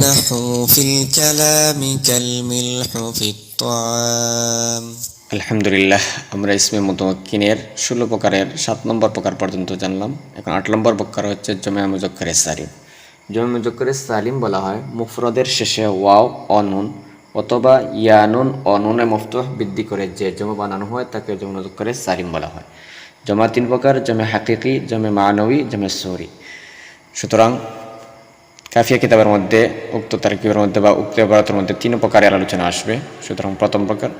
النحو في الكلام كالملح في الطعام। আলহামদুলিল্লাহ, আমরা ইসমে মুতামাক্কিনের 16 প্রকারের 7 নম্বর প্রকার পর্যন্ত জানলাম। এখন 8 নম্বর প্রকার হচ্ছে জমে মুজাক্কারে সালিম। জমে মুজাক্কারে সালিম বলা হয় মুফরদের শেষে ওয়াও অনুন অথবা ইয়ানুন অনুনে মফতুহ বৃদ্ধি করে যে জমা বানানো হয় তাকে জমে মুজাক্কারে সালিম বলা হয়। জমা 3 প্রকার: জমে হাকিকি, জমে মানবী, জমে সূরি। সুতরাং কাফিয়া কিতাবের মধ্যে উক্ত তারকিবের মধ্যে বা উক্ত ইবারতের মধ্যে 3 প্রকারের আলোচনা আসবে। সুতরাং প্রথম প্রকার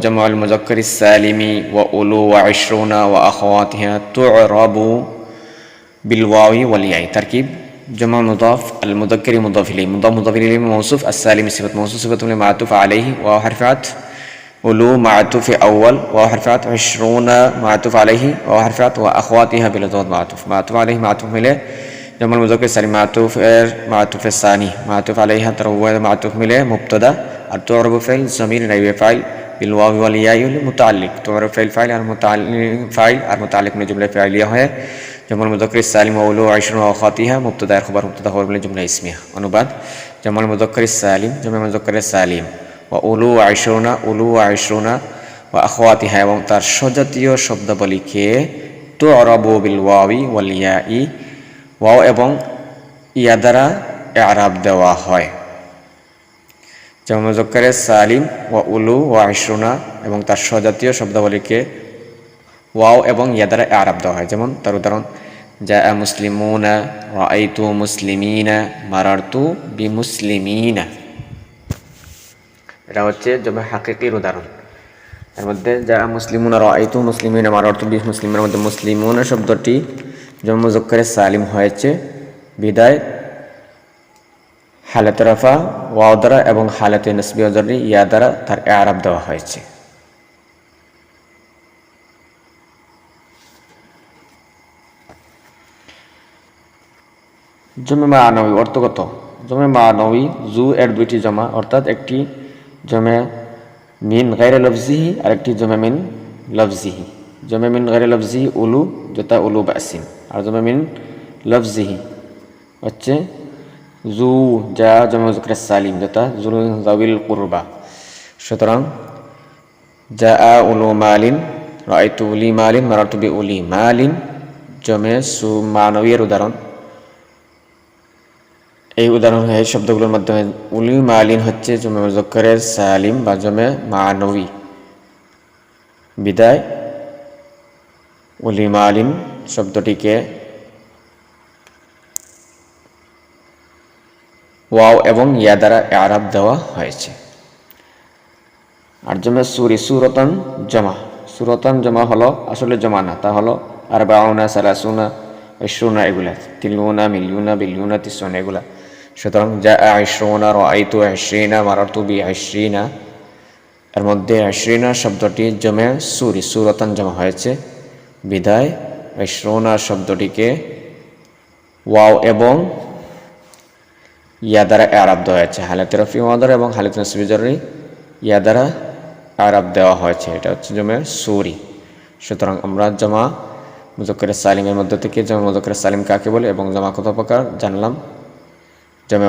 جمع المذكر السالم وأولو وعشرون وأخواتها تعرب بالواو والياء. تركيب: جمع مضاف، المذكر مضاف إليه، مضاف إليه موصوف، السالم صفة موصوف، صفة معطوف عليه، واو حرف عطف، أولو معطوف أول، واو حرف عطف، عشرون معطوف عليه، واو حرف عطف، وأخواتها بالضاد معطوف عليه معطوف إليه. جمع المذكر السالم معطوف الثاني معطوف عليها تروى معطوف إليه مبتدأ. আর তু'রাব ফাইল জমির নাইবে ফাইল বিল ওয়াও ওয়াল ইয়াই হল মুতাআল্লিক। তু'রাব ফাইল আর মুতাআল্লিক মানে জুমলা ফাইলিয়া হয়। জামাল মুযাক্কার সালিম ওয়া উলু আশরু ওয়া খাতিহা মুবতাদা খবর বলে জুমলা ইসমিয়া। অনুবাদ: জামাল মুযাক্কার সালিম, জামা মুযাক্কার সালিম, ওয়া উলু আশরুনা ওয়া আখওয়াতিহা এবং তার সজাতীয় শব্দাবলীকে তু'রাবু বিল ওয়াwi ওয়াল ইয়াই, ওয়াও এবং ইয়া দ্বারা ইআরাব দেওয়া হয়। জামা মুযাক্কারে সালিম ওয়া উলু ওয়া আশরুনা এবং তার সজাতীয় শব্দাবলীকে ওয়াও এবং ইয়া দ্বারা ইআরাব দেওয়া হয়। যেমন তার উদাহরণ: জাআ মুসলিমুনা, রাআইতু মুসলিমিনা, মারারতু বিমুসলিমিনা। এটা হচ্ছে জমা হাকিকির উদাহরণ। এর মধ্যে জাআ মুসলিমুনা, রাআইতু মুসলিমিনা, মারারতু বিমুসলিমিনার মধ্যে মুসলিমুনা শব্দটি জমা মুযাক্কারে সালিম হয়েছে বিদায় হালাতে রাফা ওয়াও দ্বারা এবং হালাতে নাসবি ওয়া জাররি ইয়া দ্বারা তার ইআরাব দেওয়া হয়েছে। জমে মানবী অর্থগত: জমে মানবী জু এর দুইটি জমা, অর্থাৎ একটি জমে মিন গায়রে লফজিহি আর একটি জমে মিন লফজিহি। জমে মিন গায়রে লফজিহি উলু, যথা উলু বাসিন, আর জমে মিন লফজিহি হচ্ছে জু যা জমা মুযাক্কার সালিম, যথা যাবিল কুরবা। সুতরাং জাআ উলু মালিন, রাআইতু উলি মালিন, মারারতু বি উলি মালিন জমে মানবীর উদাহরণ। এই উদাহরণ এই শব্দগুলোর মাধ্যমে উলি মালিন হচ্ছে জমে মুযাক্কারে সালিম বা জমে মানবী বিদায় উলি মালিন শব্দটিকে ওয়াও এবং ইয়া দ্বারা ইআরাব দেওয়া হয়েছে। আর জমে সূরি সূরাতান জমা। সূরাতান জমা হলো আসলে জমা না, তা হলো আরবাউনা, সালাসুনা, ইশরুনা, এগুলা তিলুনা, মিলিউনা, বিলিউনা, তিসুনা এগুলা। সুতরাং জাআ ইশরুনা, রাআইতু ইশরিনা, মারারতু বি ইশরিনা এর মধ্যে ইশরিনা শব্দটি জমে সূরি সূরাতান জমা হয়েছে বিদায় ইশরুনা শব্দটিকে ওয়াও এবং ইয়া দ্বারা ইআরাব দেওয়া হয়েছে। হালাতে রফি ওয়া দ্বারা এবং হালাতে নাসবি জাররি ইয়া দ্বারা ইআরাব দেওয়া হয়েছে। এটা হচ্ছে জমে সূরি। সুতরাং আমরা জমা মুযাক্কারে সালিমের মধ্যে থেকে জমা মুযাক্কারে সালিম কাকে বলে এবং জমা কত প্রকার জানলাম: জমে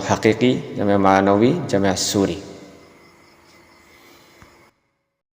হাকিকি, জমে মানবী, জমে সূরি।